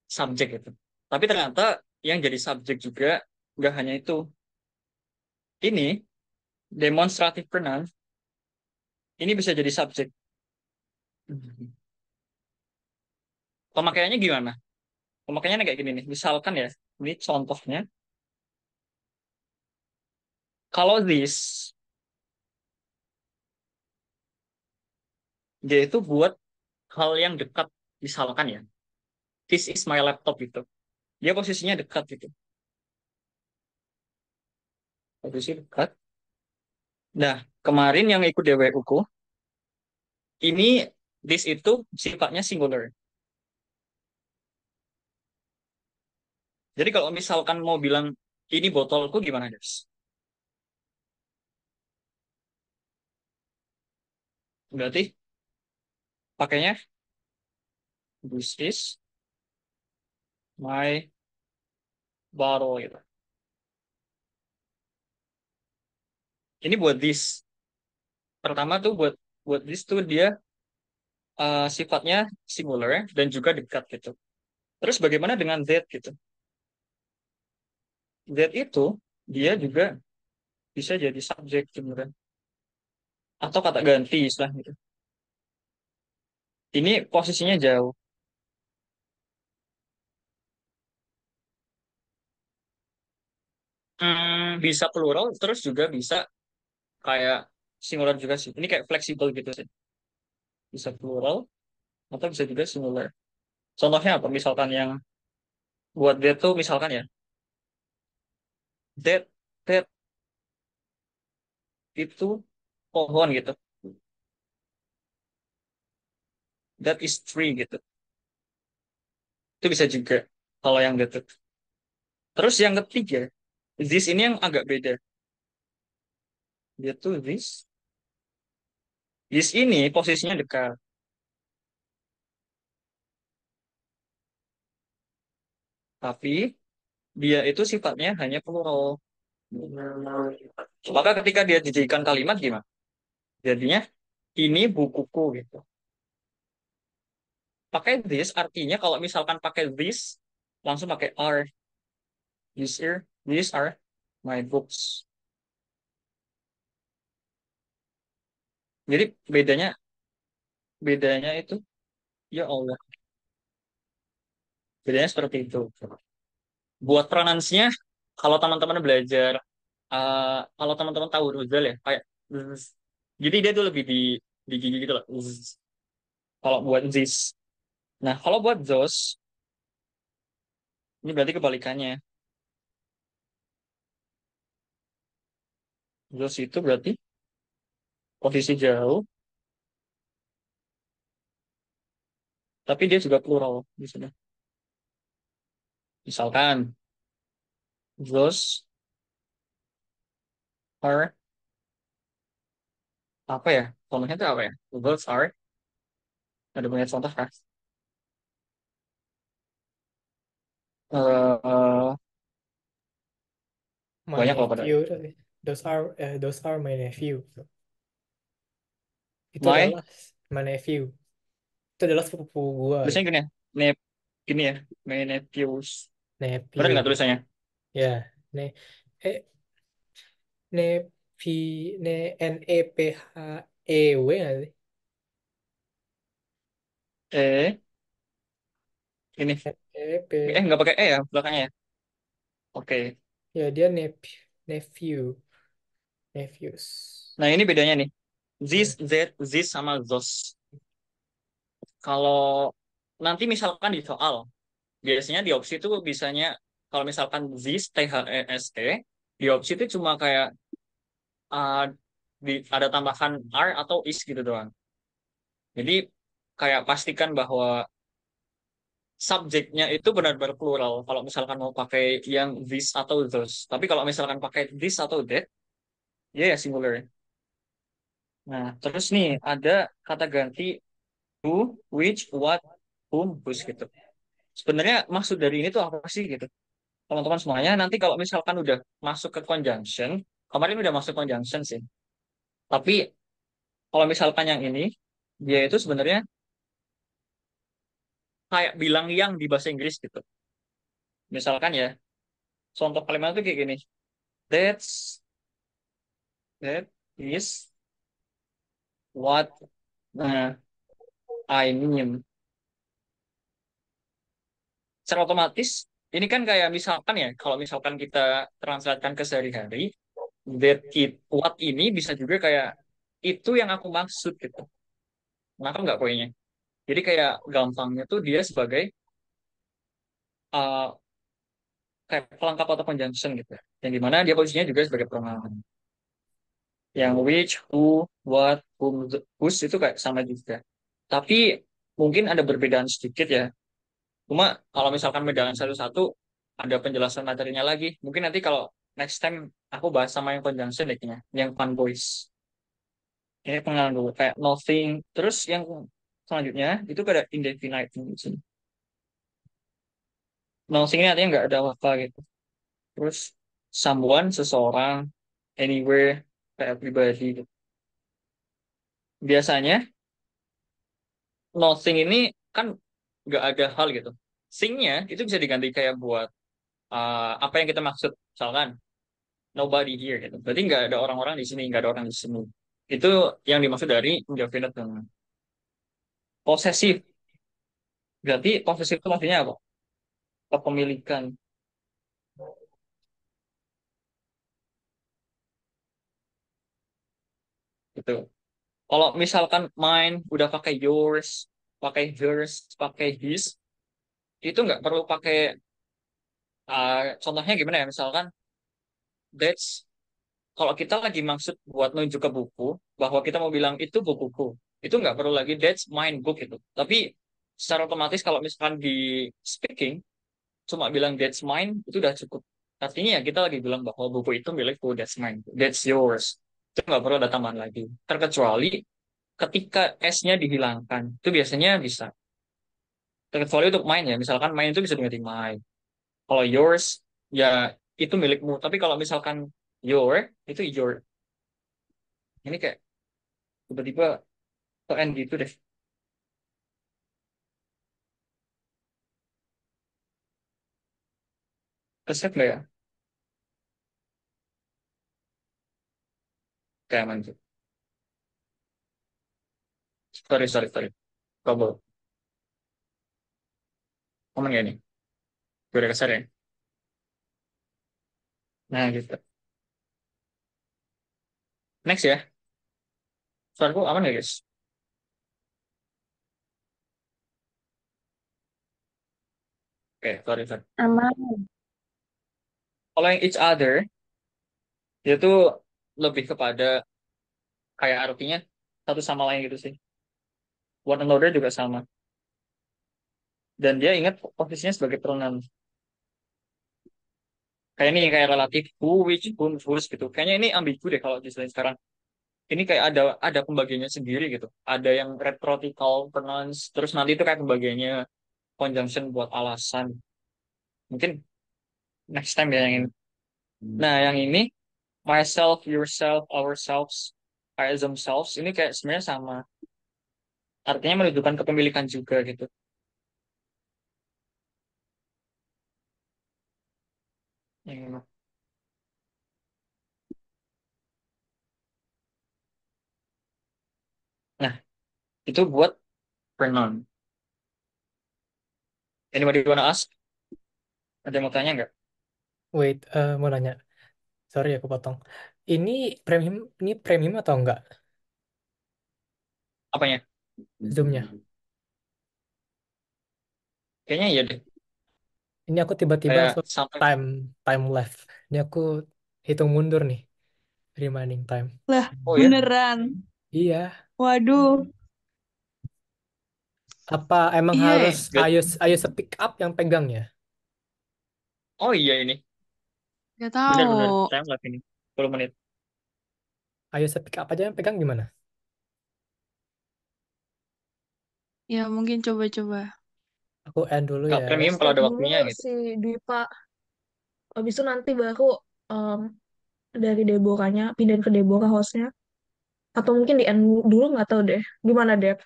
subjek itu. Tapi ternyata yang jadi subjek juga nggak hanya itu. Ini demonstratif pronoun ini bisa jadi subjek. Pemakaiannya gimana? Pemakaiannya kayak gini nih. Misalkan ya, ini contohnya. Kalau this, dia itu buat hal yang dekat. Misalkan ya, this is my laptop itu. Dia posisinya dekat gitu. Posisi dekat. Nah, kemarin yang ikut DWU ku, ini this itu sifatnya singular. Jadi kalau misalkan mau bilang ini botolku gimana, guys? Berarti pakainya this is my bottle gitu. Ini buat this. Pertama tuh buat buat this tuh dia sifatnya singular dan juga dekat gitu. Terus bagaimana dengan that gitu? That itu dia juga bisa jadi subjek sebenarnya atau kata ganti istilah gitu. Ini posisinya jauh. Bisa plural, terus juga bisa kayak singular juga sih. Ini kayak fleksibel gitu sih. Bisa plural, atau bisa juga singular. Contohnya apa? Misalkan yang buat that tuh, misalkan ya, that, that itu pohon gitu. That is tree gitu. Itu bisa juga kalau yang that. Terus yang ketiga, this ini yang agak beda. Dia tuh this. This ini posisinya dekat. Tapi dia itu sifatnya hanya plural. Maka ketika dia dijadikan kalimat gimana? Jadinya ini bukuku gitu. Pakai this artinya kalau misalkan pakai this langsung pakai are. These are my books. Jadi bedanya bedanya itu ya Allah. Bedanya seperti itu. Buat pronounsnya kalau teman-teman belajar kalau teman-teman tahu Ruzal ya kayak zzz. Jadi dia tuh lebih di gigi gitu loh. Zzz. Kalau buat this. Nah, kalau buat those ini berarti kebalikannya. Those itu berarti posisi jauh, tapi dia juga plural di sini. Misalkan those are apa ya? Contohnya itu apa ya? Those are ada banyak contoh kan? Eh, My banyak loh pada nephew. Those are my nephew. Itu my adalah my nephew. Itu adalah sepupu gua tulisannya gitu. gini ya, nep gini ya, my nephews. Benar nggak Nephew. tulisannya? Ya, ne eh nepi ne NEPHEW nggak sih? Eh, ini EP. nggak pakai ya belakangnya ya. Oke. Ya dia nephew, nephews. Nah ini bedanya nih. Hmm. This sama those. Kalau nanti misalkan di soal, biasanya di opsi itu bisanya kalau misalkan this di opsi itu cuma kayak uh, ada tambahan are atau is gitu doang. Jadi kayak pastikan bahwa subjeknya itu benar-benar plural. Kalau misalkan mau pakai yang this atau those. Tapi kalau misalkan pakai this atau that, ya ya singular. Nah, terus nih ada kata ganti who, which, what, whom, whose gitu. Sebenarnya maksud dari ini tuh apa sih gitu? Teman-teman semuanya nanti kalau misalkan udah masuk ke conjunction, kemarin udah masuk conjunction sih. Tapi kalau misalkan yang ini, dia itu sebenarnya kayak bilang yang di bahasa Inggris gitu. Misalkan ya, contoh kalimat itu kayak gini. That's that is what I mean. Secara otomatis, ini kan kayak misalkan ya, kalau misalkan kita translatekan ke sehari-hari, what ini bisa juga kayak itu yang aku maksud gitu. Kenapa nggak poinnya? Jadi kayak gampangnya tuh dia sebagai uh, kayak pelengkap atau conjunction gitu. Yang dimana dia posisinya juga sebagai pronoun. Yang which, who, what, whom, whose itu kayak sama juga. Tapi mungkin ada perbedaan sedikit ya. Cuma kalau misalkan bedakan satu-satu, ada penjelasan materinya lagi. Mungkin nanti kalau next time aku bahas sama yang conjunction deh kayaknya, yang fun boys. Ini pengenalan dulu, kayak nothing. Terus yang selanjutnya itu ada indefinite. Nothing ini artinya nggak ada apa gitu. Terus someone, seseorang, anywhere, kayak pribadi gitu. Biasanya nothing ini kan nggak ada hal gitu. Thing-nya itu bisa diganti kayak buat apa yang kita maksud. Misalkan nobody here gitu. Berarti nggak ada orang-orang di sini, nggak ada orang di sini. Itu yang dimaksud dari indefinite pronoun. Posesif. Berarti posesif itu maksudnya apa? Kepemilikan. Gitu. Kalau misalkan mine udah pakai yours, pakai hers, pakai his, itu nggak perlu pakai, contohnya gimana ya? Misalkan that's, kalau kita lagi maksud buat nunjuk ke buku, bahwa kita mau bilang itu bukuku, itu nggak perlu lagi that's mine book itu. Tapi secara otomatis kalau misalkan di speaking, cuma bilang that's mine, itu udah cukup. Artinya ya kita lagi bilang bahwa buku itu milikku, that's mine, that's yours. Itu nggak perlu ada tambahan lagi. Terkecuali ketika S-nya dihilangkan, itu biasanya bisa. Terkecuali untuk mine ya, misalkan mine itu bisa diganti mine. Kalau yours, ya itu milikmu. Tapi kalau misalkan your, itu your. Ini kayak tiba-tiba ke end gitu deh. Keset nggak ya? Kayak mana tuh? Sorry, sorry, sorry. Trouble. Aman gak nih? Gue udah keser ya? Nah, gitu. Next ya. Suaraku aman gak, guys? Oke, sorry, sorry. Aman. Kalau yang each other, itu lebih kepada kayak artinya satu sama lain gitu sih. One another juga sama. Dan dia ingat posisinya sebagai pronoun. Kayak ini kayak relatif who, which, whom, whose gitu. Kayaknya ini ambigu deh kalau diselain sekarang. Ini kayak ada pembagiannya sendiri gitu. Ada yang rhetorical pronouns, terus nanti itu kayak pembagiannya conjunction buat alasan. Mungkin next time ya yang ini. Nah, yang ini myself, yourself, ourselves, I themselves ini kayak sebenarnya sama. Artinya menunjukkan kepemilikan juga gitu. Yang ini. Nah, itu buat pronoun. Anybody wanna ask? Ada yang mau tanya nggak? Wait, mau nanya. Sorry aku potong. Ini premium, ini premium atau enggak? Apanya? Zoom-nya. Kayaknya iya deh. Ini aku tiba-tiba Kayak langsung sampai, time time left. Ini aku hitung mundur nih remaining time. Lah, oh ya, beneran. Iya. Waduh. Apa emang Iya ya. harus good. ayo ayo speak up yang pegang ya? Oh iya ini. Gak tahu. Bener-bener. Saya ngeliat ini. 10 menit. Ayo speak up aja yang pegang gimana? Ya mungkin coba-coba. Aku end dulu Nggak ya. premium kalau Start ada dulu waktunya gitu. si Dwipa. Habis itu nanti baru em, dari Deborahnya pindahin ke Deborah hostnya. Atau mungkin di end dulu nggak tahu deh. Gimana Dep?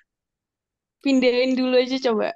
Pindahin dulu aja coba.